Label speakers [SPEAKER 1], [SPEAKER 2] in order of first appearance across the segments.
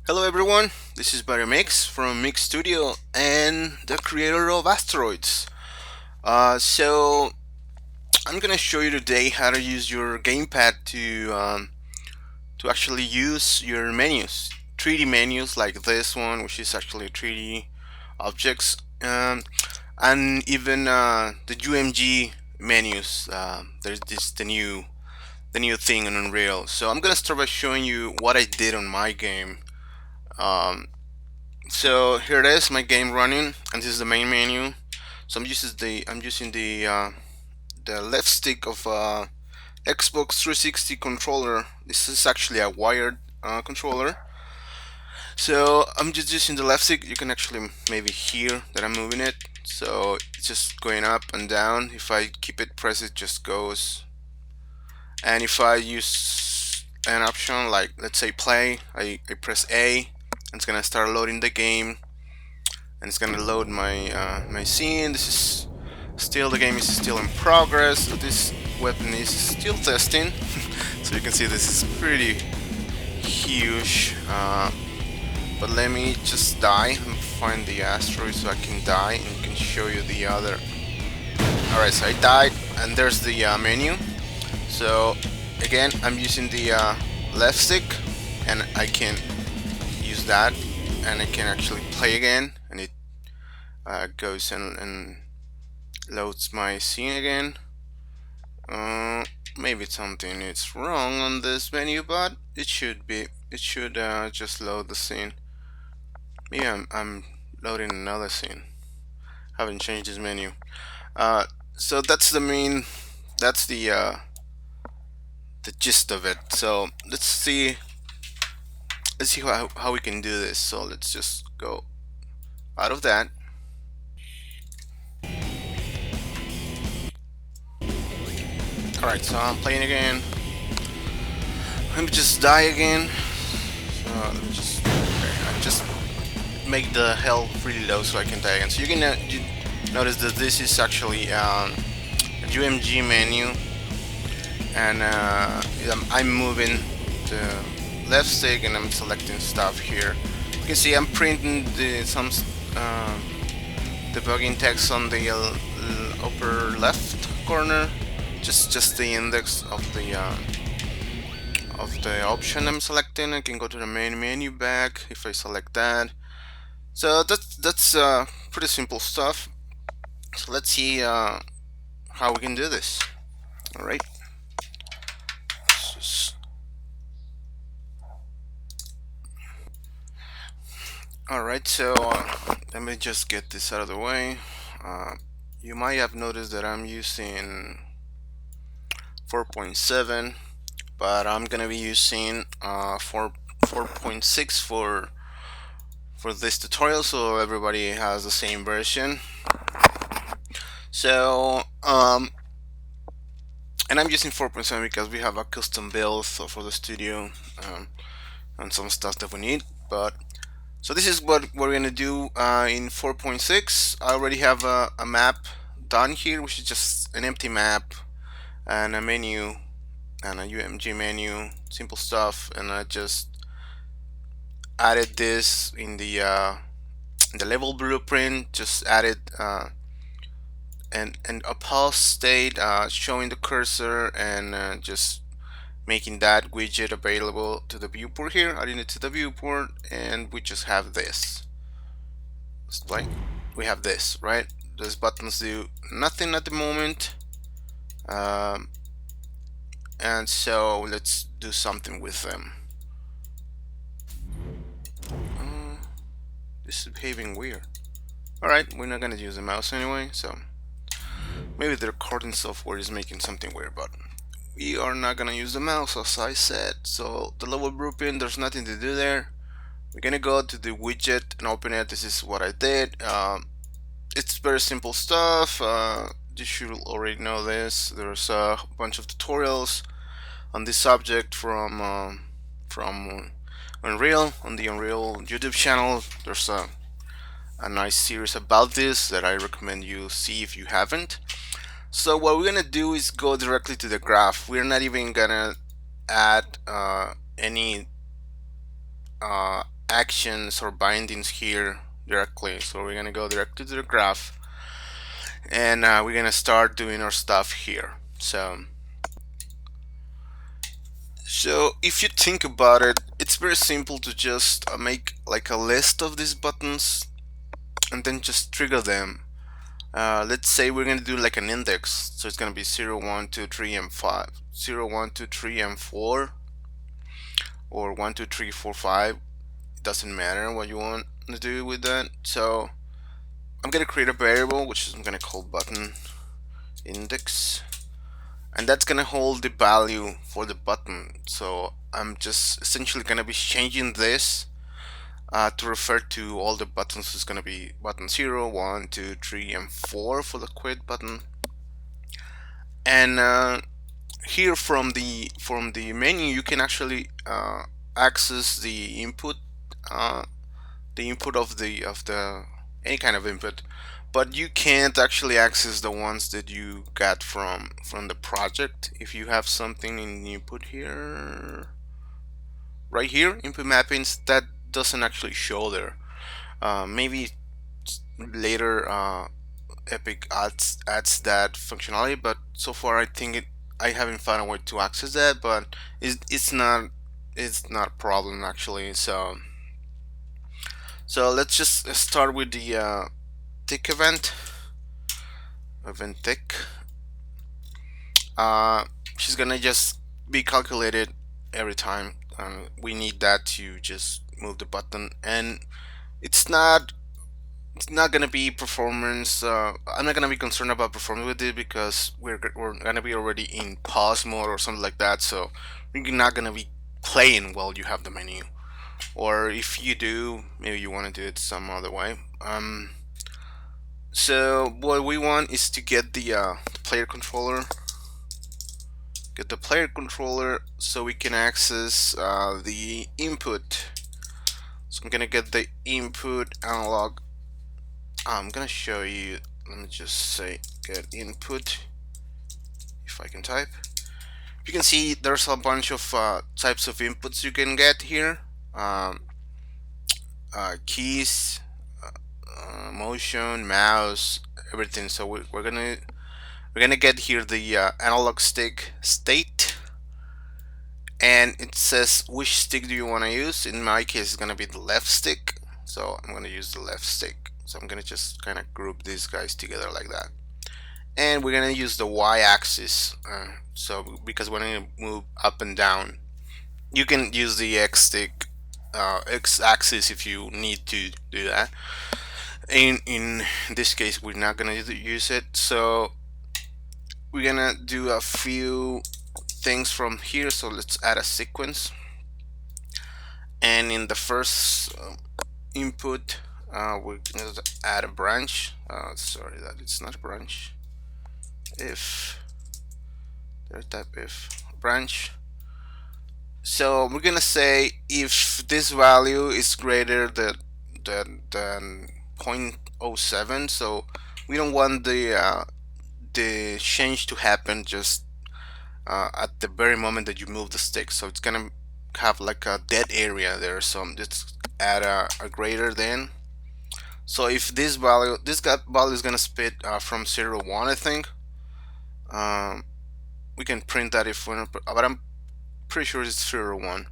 [SPEAKER 1] Hello everyone, this is Barry Mix from Mix Studio and the creator of Asteroids. So I'm gonna show you today how to use your gamepad to actually use your menus, 3D menus like this one, which is actually 3D objects, and even the UMG menus. There's this the new thing on Unreal. So I'm gonna start by showing you what I did on my game. Um, So here it is, my game running, and this is the main menu. So I'm using the left stick of Xbox 360 controller. This is actually a wired controller. So I'm just using the left stick. You can actually maybe hear that I'm moving it. So it's just going up and down. If I keep it pressed, it just goes. And if I use an option like let's say play, I press A, and it's gonna start loading the game and it's gonna load my scene. This is still the game is still in progress. This weapon is still testing, so you can see this is pretty huge. But let me just die and find the asteroid so I can die and can show you the other. Alright, so I died, and there's the menu. So again, I'm using the left stick, and I can use that, and I can actually play again, and it goes and loads my scene again. Maybe something is wrong on this menu, but it should be. It should just load the scene. Maybe I'm loading another scene. Haven't changed this menu. So that's the main. That's the gist of it. So let's see. Let's see how we can do this. So let's just go out of that. Alright, so I'm playing again. Let me just die again. So let me just, okay, I just make the health really low so I can die again. So you can notice that this is actually a UMG menu, and I'm moving the left stick and I'm selecting stuff here. You can see I'm printing some debugging text on the upper left corner, just the index of the option I'm selecting. I can go to the main menu back if I select that. So that's pretty simple stuff. So let's see how we can do this. All right. All right. So let me just get this out of the way. You might have noticed that I'm using 4.7, but I'm gonna be using 4.6 for this tutorial, so everybody has the same version. So and I'm using 4.7 because we have a custom build for the studio, and some stuff that we need. But so this is what we're gonna do in 4.6. I already have a map done here, which is just an empty map and a menu and a UMG menu, simple stuff, and I just added this in the level blueprint. Just added and a pulse state showing the cursor, and just making that widget available to the viewport here, adding it to the viewport, and we just have this. It's like we have this, right? Those buttons do nothing at the moment, and so let's do something with them. This is behaving weird. Alright, we're not gonna use the mouse anyway, so maybe the recording software is making something weird, but we are not gonna use the mouse as I said. So the level blueprint, there's nothing to do there. We're gonna go to the widget and open it. This is what I did. It's very simple stuff. You should already know this. There's a bunch of tutorials on this subject from Unreal, on the Unreal YouTube channel. There's a nice series about this that I recommend you see if you haven't. So what we're gonna do is go directly to the graph. We're not even gonna add any actions or bindings here directly. So we're gonna go directly to the graph, and we're gonna start doing our stuff here. So if you think about it, it's very simple to just make like a list of these buttons and then just trigger them. Let's say we're going to do like an index, so it's going to be 0, 1, 2, 3, and 5, 0, 1, 2, 3, and 4, or 1, 2, 3, 4, 5. It doesn't matter what you want to do with that. So I'm going to create a variable which I'm going to call button index, and that's going to hold the value for the button. So I'm just essentially going to be changing this to refer to all the buttons. Is going to be button 0, 1, 2, 3, and 4 for the quit button. And here from the menu, you can actually access the input of the any kind of input, but you can't actually access the ones that you got from the project. If you have something in the input here, right here, input mappings, that doesn't actually show there. Maybe later Epic adds that functionality, but so far I haven't found a way to access that. But it's not a problem actually. So let's just start with the tick event tick. She's gonna just be calculated every time. We need that to just move the button, and it's not gonna be performance. I'm not gonna be concerned about performance with it because we're gonna be already in pause mode or something like that. So you're not gonna be playing while you have the menu, or if you do, maybe you want to do it some other way. So what we want is to get the player controller. Get the player controller so we can access the input. So I'm gonna get the input analog. I'm gonna show you. Let me just say get input. If I can type, you can see there's a bunch of types of inputs you can get here. Keys, motion, mouse, everything. So we're gonna get here the analog stick state, and it says which stick do you want to use. In my case, it's gonna be the left stick, so I'm gonna use the left stick. So I'm gonna just kind of group these guys together like that, and we're gonna use the y-axis. So because we're gonna move up and down, you can use the x stick, x-axis if you need to do that. In this case, we're not gonna use it, so we're gonna do a few things from here. So let's add a sequence, and in the first input, we're gonna add a branch. Sorry, that it's not a branch. If there's type if branch. So we're gonna say if this value is greater than 0.07. So we don't want the change to happen just at the very moment that you move the stick. So it's gonna have like a dead area there. So let's add a greater than. So if this value is gonna spit from 0 to 1, I think. We can print that if we're not, but I'm pretty sure it's 0 to 1.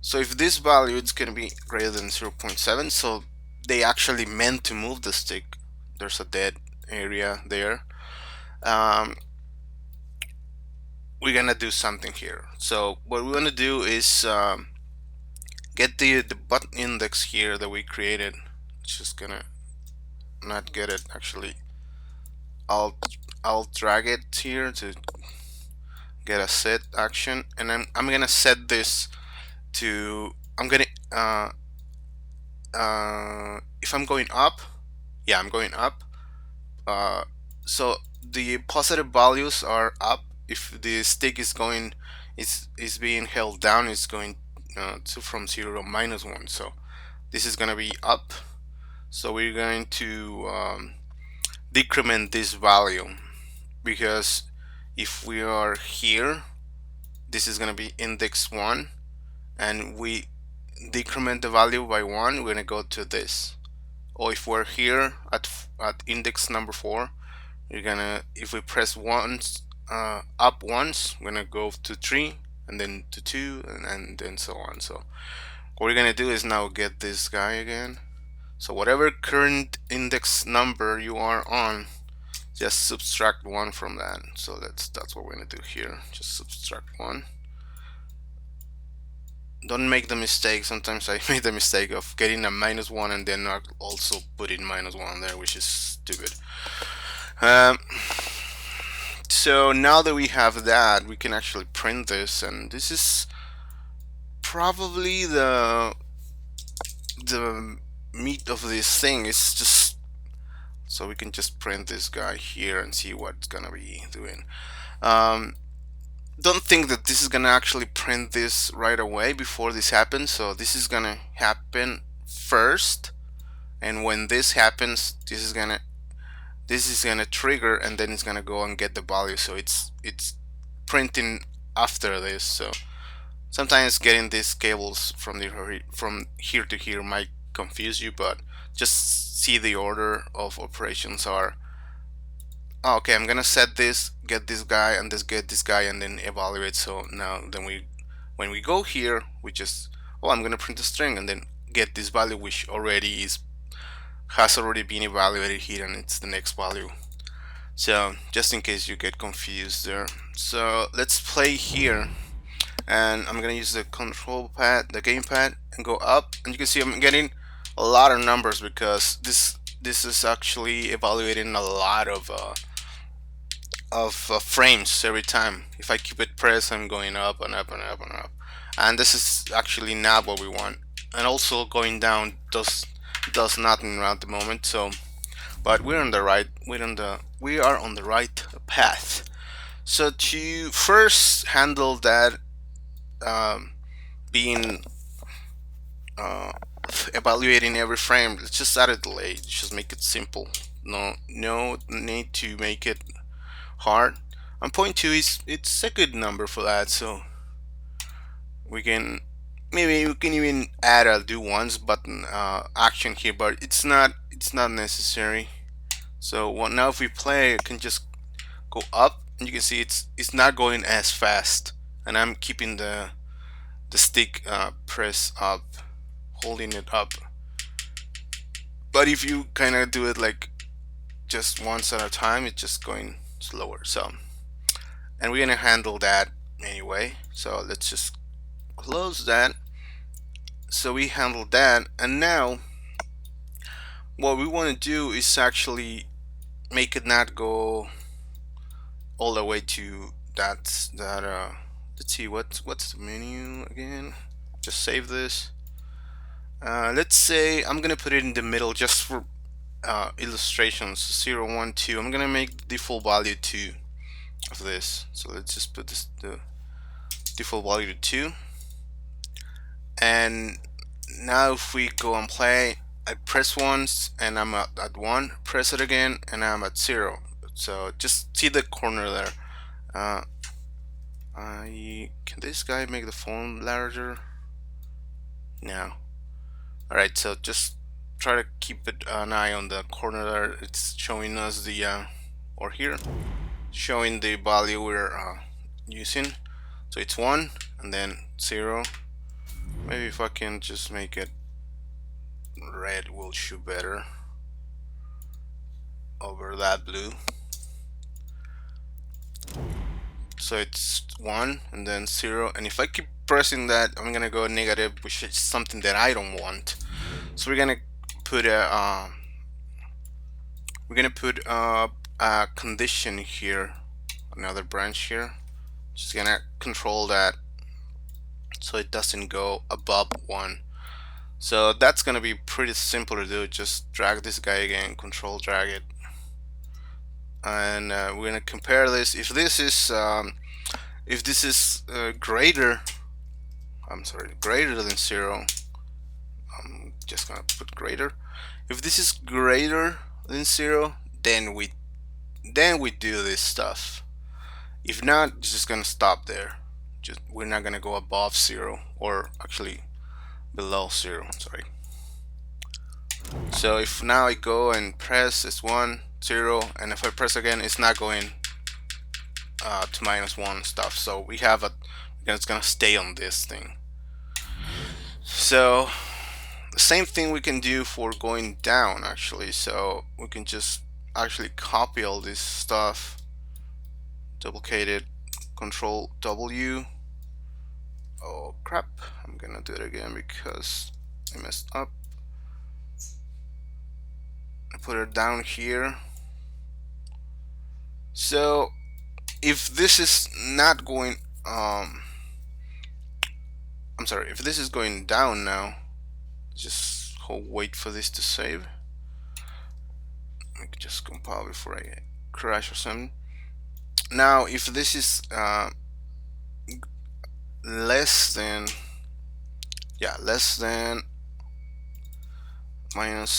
[SPEAKER 1] So if this value is gonna be greater than 0.7, so they actually meant to move the stick. There's a dead area there. We're gonna do something here. So what we want to do is get the button index here that we created. It's just gonna not get it actually. I'll drag it here to get a set action, and I'm gonna set this to if I'm going up, yeah, I'm going up. So the positive values are up. If the stick is being held down, it's going to from 0 to -1. So this is gonna be up. So we're going to decrement this value, because if we are here, this is gonna be index 1, and decrement the value by 1, we're gonna go to this. Or if we're here at index number 4, you're gonna, if we press once up once, we're gonna go to 3 and then to 2 and then so on. So what we're gonna do is now get this guy again. So whatever current index number you are on, just subtract 1 from that. So that's what we're gonna do here. Just subtract 1. Don't make the mistake. Sometimes I made the mistake of getting a -1 and then not also putting -1 there, which is stupid. So now that we have that, we can actually print this, and this is probably the meat of this thing. It's just so we can just print this guy here and see what it's gonna be doing. Don't think that this is gonna actually print this right away before this happens. So this is gonna happen first, and when this happens, this is gonna trigger, and then it's gonna go and get the value. So it's printing after this. So sometimes getting these cables from here to here might confuse you, but just see the order of operations are. Oh, okay, I'm gonna set this, get this guy, and just get this guy, and then evaluate. So now then when we go here, we just, oh, I'm gonna print a string and then get this value, which already has already been evaluated here, and it's the next value. So just in case you get confused there. So let's play here, and I'm gonna use the control pad, the gamepad, and go up, and you can see I'm getting a lot of numbers because this is actually evaluating a lot of frames every time. If I keep it pressed, I'm going up and up and up and up, and this is actually not what we want. And also going down does nothing at the moment. So, but we're on the right. We are on the right path. So to first handle that being evaluating every frame, let's just add a delay. Just make it simple. No need to make it hard. And 0.2 it's a good number for that. So we can even add a do once button action here, but it's not necessary. So now if we play, I can just go up, and you can see it's not going as fast, and I'm keeping the stick press up, holding it up. But if you kind of do it like just once at a time, it's just going slower. So, and we're gonna handle that anyway. So let's just close that. So we handled that, and now what we want to do is actually make it not go all the way to that let's see what's the menu again. Just save this. Let's say I'm gonna put it in the middle just for illustrations. 0 1 2. I'm gonna make the default value 2 of this. So let's just put the default value to 2. And now if we go and play, I press once and I'm at 1, press it again and I'm at 0. So just see the corner there. Can this guy make the font larger? No. Alright, so just try to keep an eye on the corner there. It's showing us the or here, showing the value we're using. So it's 1 and then 0. Maybe if I can just make it red, will show better over that blue. So it's 1 and then 0, and if I keep pressing that, I'm gonna go negative, which is something that I don't want. So we're gonna put a condition here, another branch here. Just gonna control that so it doesn't go above 1. So that's gonna be pretty simple to do. Just drag this guy again, control drag it, and we're gonna compare this. If this is greater than 0, I'm just gonna put greater. If this is greater than 0, then we do this stuff. If not, it's just gonna stop there. We're not gonna go above 0, or actually below 0, sorry. So if now I go and press, it's 1 0, and if I press again, it's not going to -1 stuff. So we have a, it's gonna stay on this thing. So the same thing we can do for going down actually. So we can just actually copy all this stuff, duplicate it, Control W. Oh crap, I'm gonna do it again because I messed up. I put it down here. So if this is not going I'm sorry, if this is going down now, just wait for this to save. I can just compile before I crash or something. Now if this is less than minus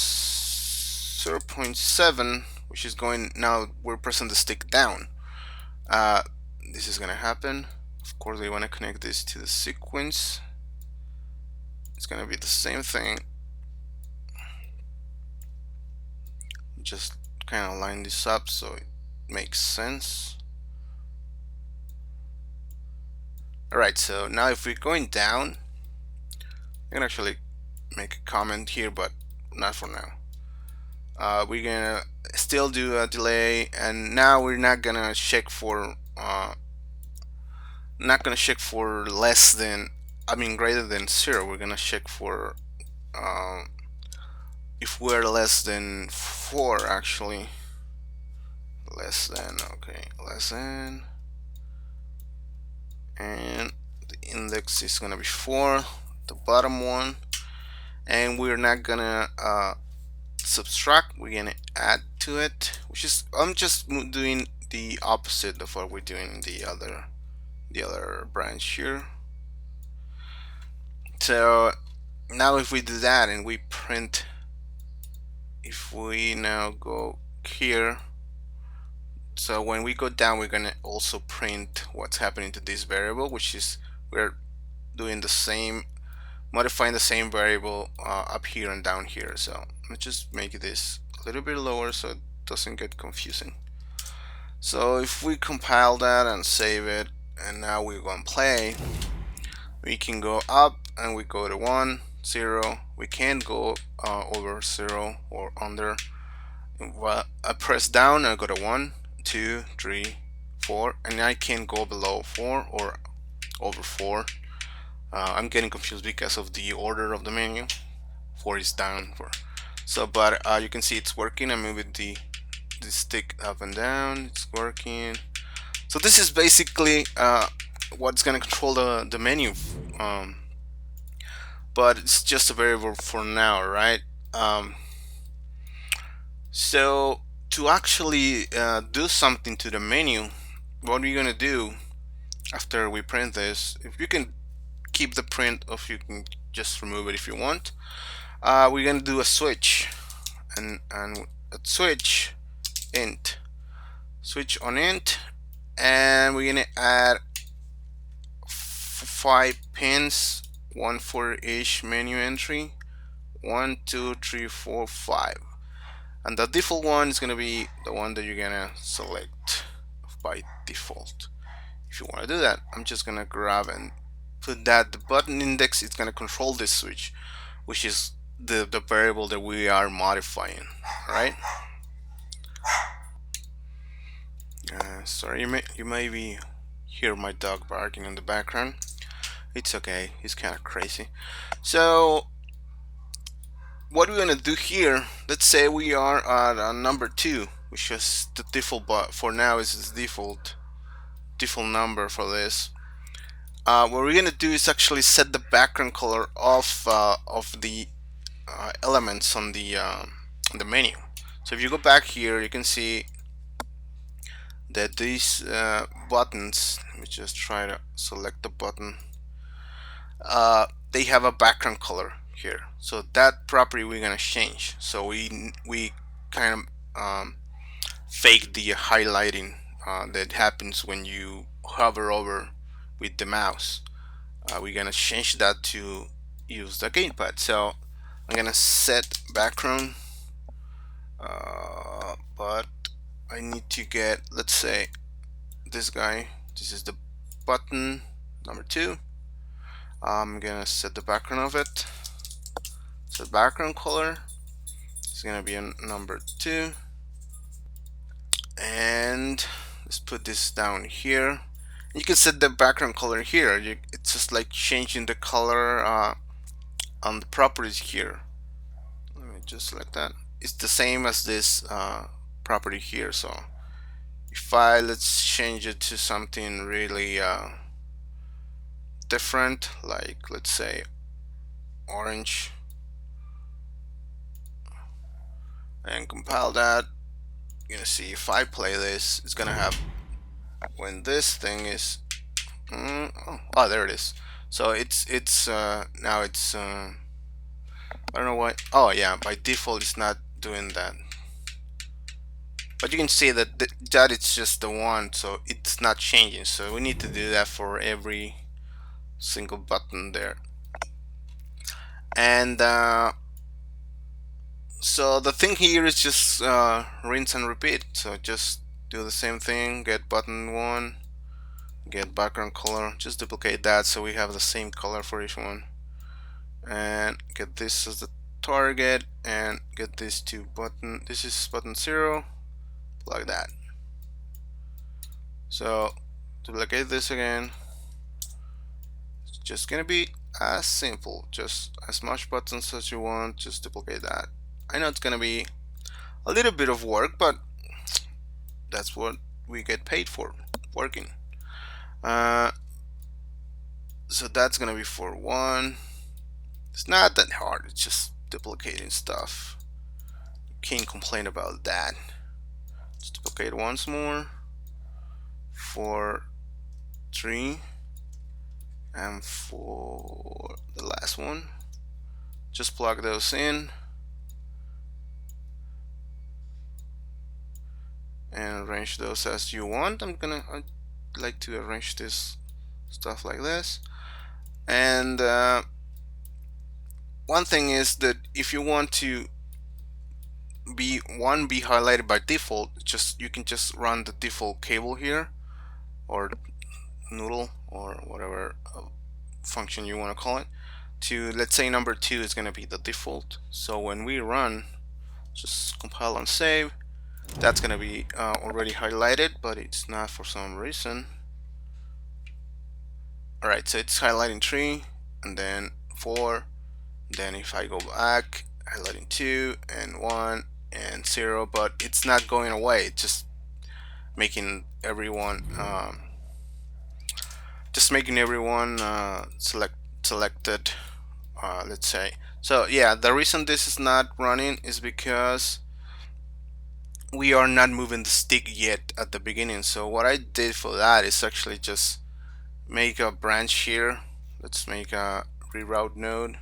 [SPEAKER 1] 0.7, which is going, now we're pressing the stick down, this is gonna happen. Of course we want to connect this to the sequence. It's gonna be the same thing. Just kind of line this up so it makes sense. Alright, so now if we're going down, I can actually make a comment here, but not for now. We're gonna still do a delay, and now we're not gonna check for less than, greater than 0. We're gonna check for if we're less than 4 actually. Less than, okay, less than, and the index is gonna be 4, the bottom one, and we're not gonna subtract, we're gonna add to it, which is, I'm just doing the opposite of what we're doing in the other branch here. So now if we do that and we print, if we now go here, so when we go down, we're gonna also print what's happening to this variable, which is we're doing the same, modifying the same variable up here and down here. So let's just make this a little bit lower so it doesn't get confusing. So if we compile that and save it, and now we're going to play, we can go up and we go to 1 0. We can't go over 0 or under. Well, I press down and I go to 1 2 3 4, and I can't go below 4 or over 4. I'm getting confused because of the order of the menu. 4 is down, 4. So, but you can see it's working. I'm moving the stick up and down. It's working. So this is basically what's gonna control the menu. But it's just a variable for now, right? So to actually do something to the menu, what are you gonna do after we print this? If you can keep the print, or you can just remove it if you want. We're gonna do a switch, and a switch int, switch on int, and we're gonna add 5 pins, 1 for each menu entry, 1 2 3 4 5, and the default one is gonna be the one that you're gonna select by default. If you want to do that, I'm just gonna grab and put that the button index is gonna control this switch, which is the variable that we are modifying, right? Sorry, you may be hear my dog barking in the background. It's okay, he's kind of crazy. So what we're gonna do here, let's say we are at number 2, which is the default, but for now is the default number for this. What we're gonna do is actually set the background color of the elements on the menu. So if you go back here, you can see that these buttons, let me just try to select the button, they have a background color here. So that property we're gonna change. So we kind of fake the highlighting that happens when you hover over with the mouse. We're gonna change that to use the gamepad. So I'm gonna set background, but I need to get, let's say, this guy. This is the button number 2. I'm gonna set the background of it. So the background color is gonna be a number 2, and let's put this down here. You can set the background color here. It's just like changing the color on the properties here. Let me just select that. It's the same as this property here. So if let's change it to something really different, like let's say orange, and compile that. You're gonna see if I play this, it's gonna have, when this thing is oh, there it is. So it's now it's I don't know why. Oh yeah, by default it's not doing that, but you can see that that it's just the one, so it's not changing. So we need to do that for every single button there. And so the thing here is just rinse and repeat. So just do the same thing, get button 1, get background color, just duplicate that so we have the same color for each one, and get this as the target, and get this to button, this is button 0, like that. So duplicate this again. It's just gonna be as simple, just as much buttons as you want, just duplicate that. I know it's gonna be a little bit of work, but that's what we get paid for, working. So that's gonna be for 1. It's not that hard, it's just duplicating stuff. You can't complain about that. Let's duplicate once more for 3, and for the last one just plug those in and arrange those as you want. I'd like to arrange this stuff like this. And one thing is that if you want to be highlighted by default, you can just run the default cable here, or noodle, or whatever function you want to call it, to, let's say, number 2 is going to be the default. So when we run, just compile and save, that's going to be already highlighted, but it's not for some reason. Alright, so it's highlighting 3 and then 4, then if I go back, highlighting 2 and 1 and 0, but it's not going away. It's just making everyone selected, let's say. So yeah, the reason this is not running is because we are not moving the stick yet at the beginning. So what I did for that is actually just make a branch here. Let's make a reroute node,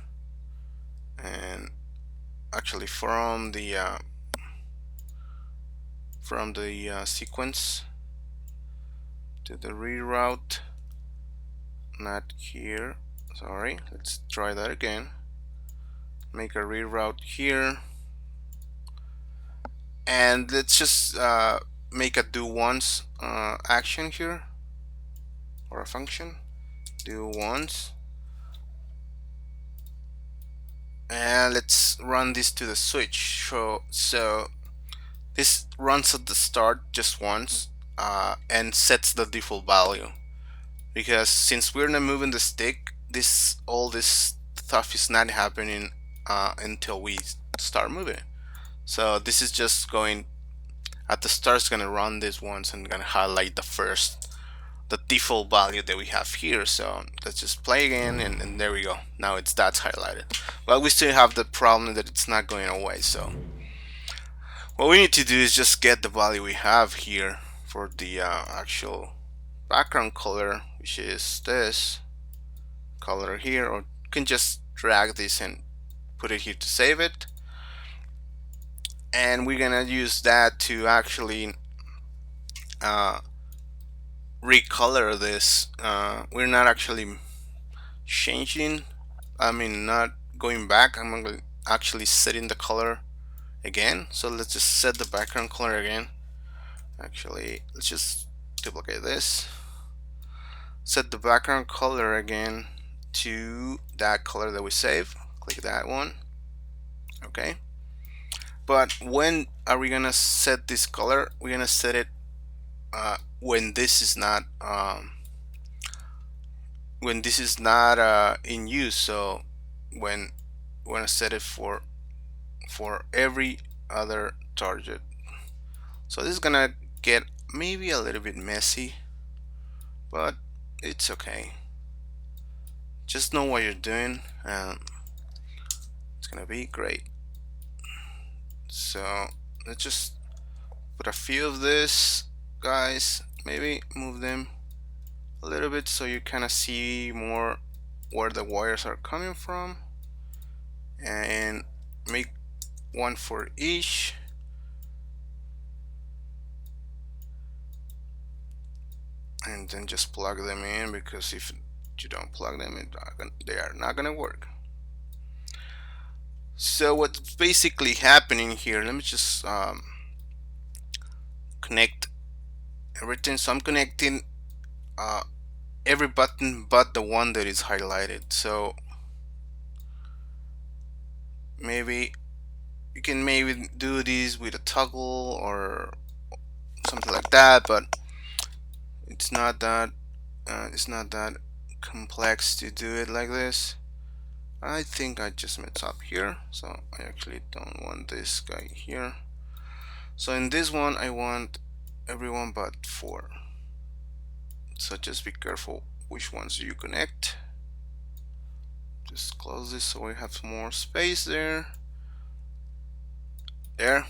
[SPEAKER 1] and actually from the sequence to the reroute, not here, sorry, let's try that again. Make a reroute here, and let's just make a do once action here, or a function, do once, and let's run this to the switch. So this runs at the start just once and sets the default value, because since we're not moving the stick, all this stuff is not happening until we start moving. So this is just going at the start, it's gonna run this once and gonna highlight the default value that we have here. So let's just play again, and there we go. Now that's highlighted, but we still have the problem that it's not going away. So what we need to do is just get the value we have here for the actual background color, which is this color here, or you can just drag this and put it here to save it. And we're gonna use that to actually recolor this. We're not actually changing I mean, not going back. I'm gonna actually setting the color again. So let's just set the background color again. Actually, let's just duplicate this. Set the background color again to that color that we saved. Click that one. Okay. But when are we gonna set this color? We're gonna set it when this is not in use. So when we're gonna set it for every other target. So this is gonna get maybe a little bit messy, but it's okay. Just know what you're doing, and it's gonna be great. So let's just put a few of this, guys. Maybe move them a little bit so you kind of see more where the wires are coming from, and make one for each. And then just plug them in, because if you don't plug them in, they are not gonna work. So what's basically happening here, let me just connect everything. So I'm connecting uh, every button but the one that is highlighted. So maybe you can maybe do this with a toggle or something like that, but it's not that complex to do it like this. I think I just messed up here, so I actually don't want this guy here. So in this one I want everyone but 4. So just be careful which ones you connect. Just close this so we have some more space there. There.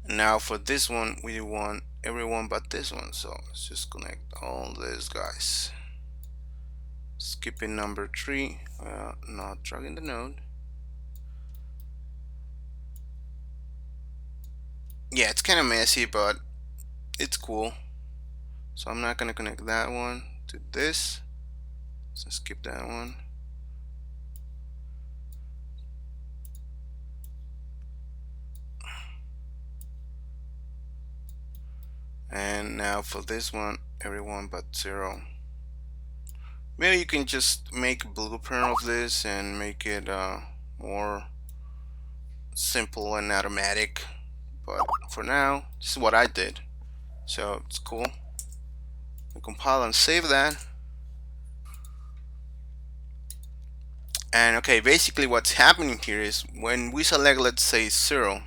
[SPEAKER 1] And now for this one we want everyone but this one, so let's just connect all these guys. Skipping number 3, not dragging the node. Yeah, it's kind of messy, but it's cool. So I'm not gonna connect that one to this, so skip that one. And now for this one, everyone but 0. Maybe you can just make a blueprint of this and make it more simple and automatic, but for now this is what I did, so it's cool. I compile and save that. And okay, basically what's happening here is when we select, let's say 0,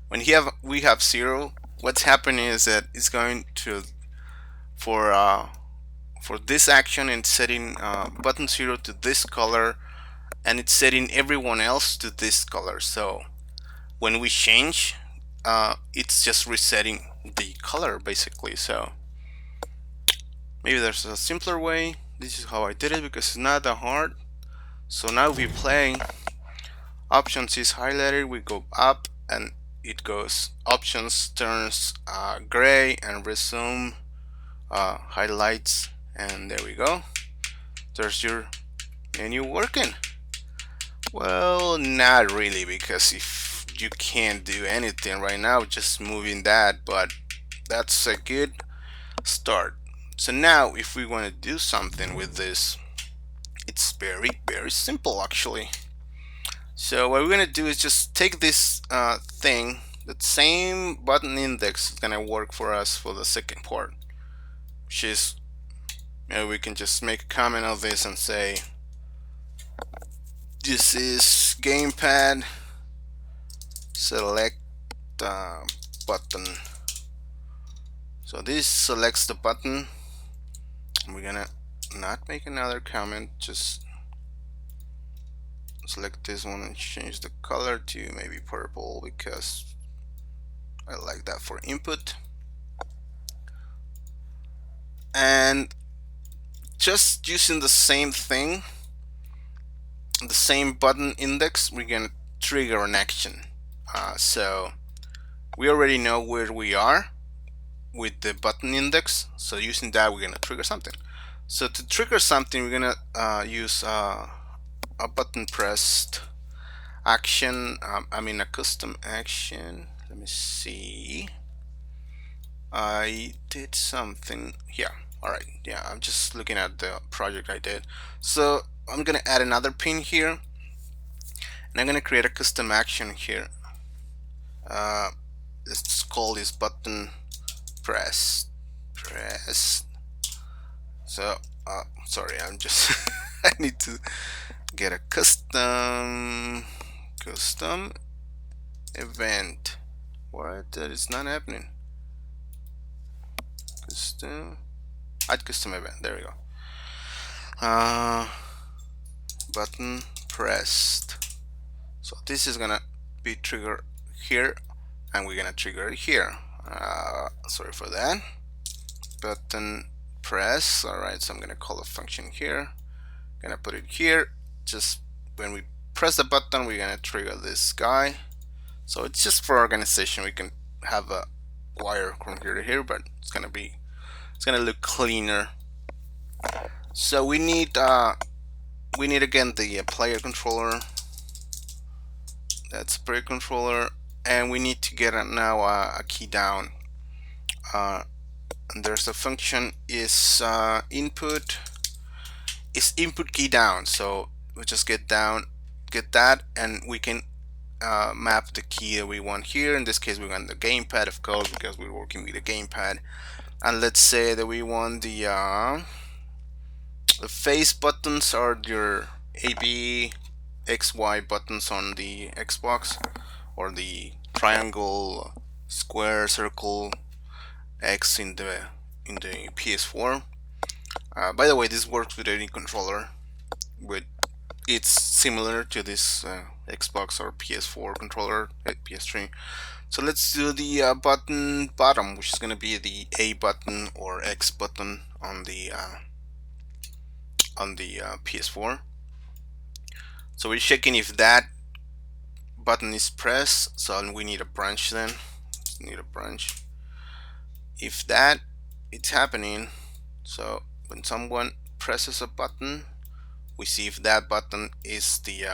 [SPEAKER 1] when we have 0, what's happening is that it's going to for this action and setting button 0 to this color, and it's setting everyone else to this color. So when we change, it's just resetting the color basically. So maybe there's a simpler way. This is how I did it because it's not that hard. So now we play, options is highlighted, we go up and it goes, options turns gray, and resume highlights, and there we go. There's your menu working. Well, not really, because if you can't do anything right now, just moving that, but that's a good start. So now if we want to do something with this, it's very simple actually. So what we're gonna do is just take this thing, that same button index is gonna work for us for the second part, which is, maybe we can just make a comment of this and say this is Gamepad, select button. So this selects the button. We're gonna not make another comment, just select this one and change the color to maybe purple, because I like that for input. And just using the same thing, the same button index, we're gonna trigger an action. So we already know where we are with the button index, so using that we're gonna trigger something. So to trigger something, we're gonna use a button pressed action. I mean a custom action. Let me see. I did something here. Alright, yeah, I'm just looking at the project I did. So I'm gonna add another pin here, and I'm gonna create a custom action here. Let's call this button press. So sorry, I'm just I need to get a custom event. What? That is not happening. Custom add custom event. There we go. Button pressed. So this is gonna be triggered here, and we're gonna trigger it here. Sorry for that. Button press. Alright, so I'm gonna call a function here. Gonna put it here. Just when we press the button, we're gonna trigger this guy. So it's just for organization. We can have a wire from here to here, but it's gonna look cleaner. So we need again the player controller. That's player controller, and we need to get now a key down. And there's a function is input key down. So we just get that, and we can map the key that we want here. In this case, we want the gamepad, of course, because we're working with a gamepad. And let's say that we want the face buttons are your AB, XY buttons on the Xbox, or the triangle, square, circle, X in the PS4. By the way, this works with any controller. It's similar to this Xbox or PS4 controller, PS3. So let's do the button bottom, which is going to be the A button or X button on the PS4. So we're checking if that button is pressed. So we need a branch then. Need a branch. If that it's happening, so when someone presses a button, we see if that button is the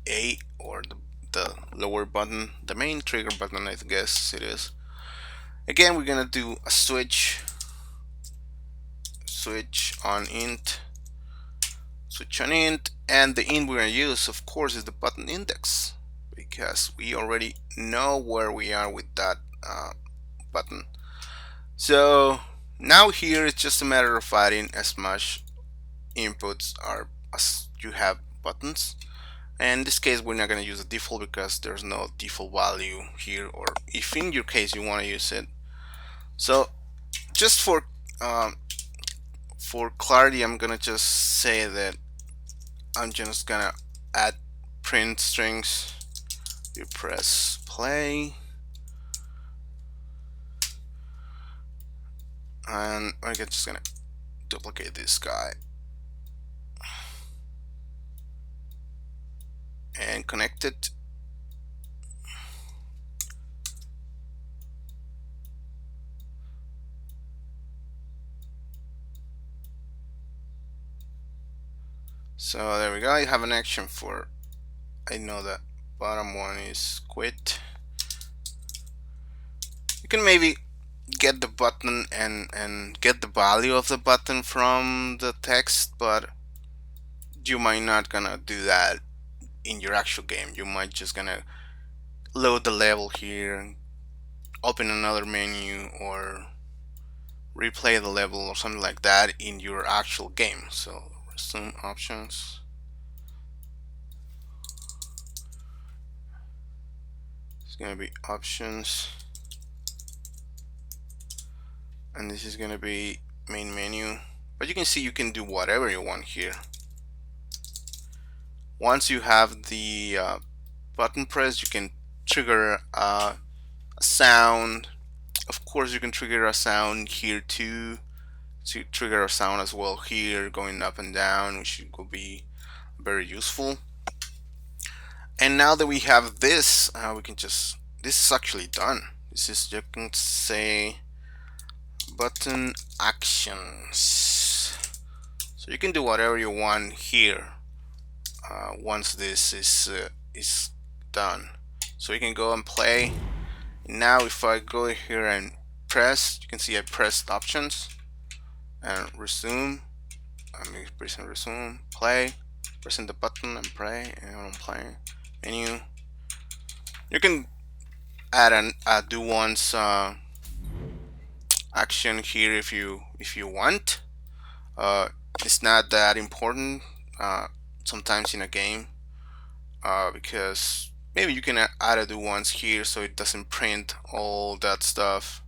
[SPEAKER 1] A or the lower button, the main trigger button, I guess it is. Again, we're gonna do a switch on int, and the int we're gonna use, of course, is the button index, because we already know where we are with that button. So now here it's just a matter of adding as much inputs as you have buttons. And in this case, we're not going to use a default because there's no default value here, or if in your case you want to use it. So just for clarity, I'm going to just say that I'm just going to add print strings. You press play, and I'm just going to duplicate this guy and connect it. So there we go. I have an action for, I know that bottom one is quit. You can maybe get the button and get the value of the button from the text, but you might not gonna do that in your actual game. You might just gonna load the level here, open another menu, or replay the level or something like that in your actual game. So resume options. It's gonna be options, and this is gonna be main menu. But you can see you can do whatever you want here. Once you have the button pressed, you can trigger a sound. Of course, you can trigger a sound here too. So you trigger a sound as well here, going up and down, which will be very useful. And now that we have this, we can just, this is actually done. This is, you can say button actions. So you can do whatever you want here once this is done. So you can go and play. Now if I go here and press, you can see I pressed options and resume. I'm pressing resume, play, pressing the button and play, and I'm playing menu. You can add an do once action here if you want. It's not that important sometimes in a game because maybe you can add a do once here so it doesn't print all that stuff,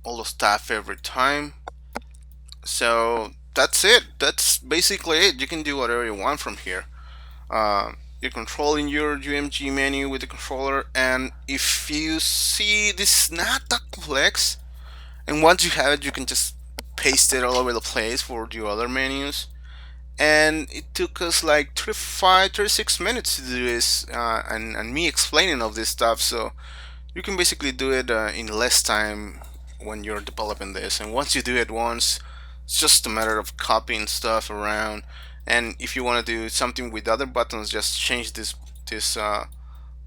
[SPEAKER 1] all the stuff every time. So that's it. That's basically it. You can do whatever you want from here. You're controlling your UMG menu with the controller, and if you see, this is not that complex, and once you have it you can just paste it all over the place for the other menus. And it took us like 36 minutes to do this, and me explaining all this stuff, so you can basically do it in less time when you're developing this. And once you do it once, it's just a matter of copying stuff around. And if you want to do something with other buttons, just change this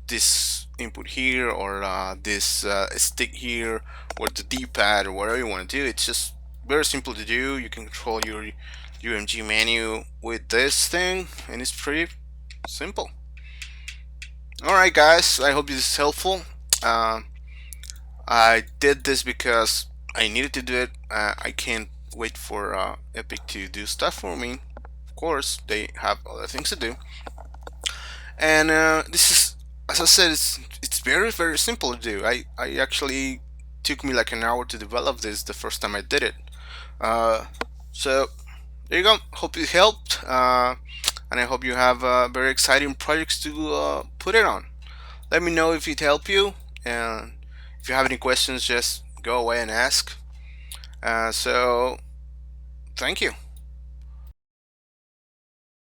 [SPEAKER 1] this input here, or this stick here, or the D-pad, or whatever you want to do. It's just very simple to do. You can control your UMG menu with this thing, and it's pretty simple. Alright guys, I hope this is helpful. I did this because I needed to do it. I can't wait for Epic to do stuff for me. Of course, they have other things to do. And this is, as I said, it's very simple to do. I actually took me like an hour to develop this the first time I did it. So there you go. Hope it helped, and I hope you have very exciting projects to put it on. Let me know if it helped you, and if you have any questions, just go away and ask. So thank you.